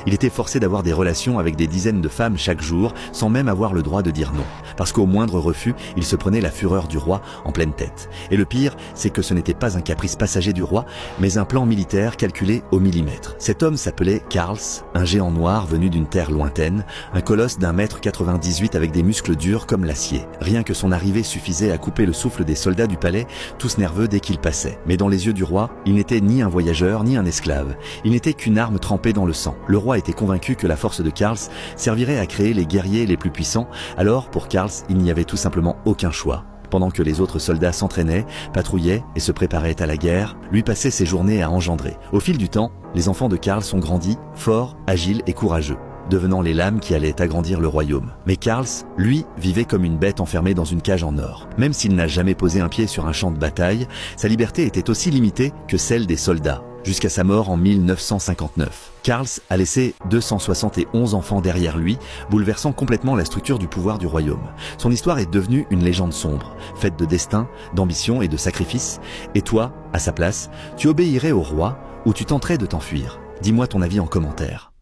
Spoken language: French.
Il était forcé d'avoir des relations avec des dizaines de femmes chaque jour, sans même avoir le droit de dire non. Parce qu'au moindre refus, il se prenait la fureur du roi en pleine tête. Et le pire, c'est que ce n'était pas un caprice passager du roi, mais un plan militaire calculé au millimètre. Cet homme s'appelait Karls, un géant noir venu d'une terre lointaine, un colosse d'1,98 m avec des muscles durs comme l'acier. Rien que son arrivée suffisait à couper le souffle des soldats du palais, tous nerveux dès qu'il passait. Mais dans les yeux du roi, il n'était ni un voyageur, ni un esclave. Il n'était qu'une arme trempée dans le sang. Le roi était convaincu que la force de Karls servirait à créer les guerriers les plus puissants, alors pour Karls, il n'y avait tout simplement aucun choix. Pendant que les autres soldats s'entraînaient, patrouillaient et se préparaient à la guerre, lui passait ses journées à engendrer. Au fil du temps, les enfants de Karls ont grandi, forts, agiles et courageux, devenant les lames qui allaient agrandir le royaume. Mais Karls, lui, vivait comme une bête enfermée dans une cage en or. Même s'il n'a jamais posé un pied sur un champ de bataille, sa liberté était aussi limitée que celle des soldats. Jusqu'à sa mort en 1959. Karls a laissé 271 enfants derrière lui, bouleversant complètement la structure du pouvoir du royaume. Son histoire est devenue une légende sombre, faite de destin, d'ambition et de sacrifice. Et toi, à sa place, tu obéirais au roi ou tu tenterais de t'enfuir? Dis-moi ton avis en commentaire.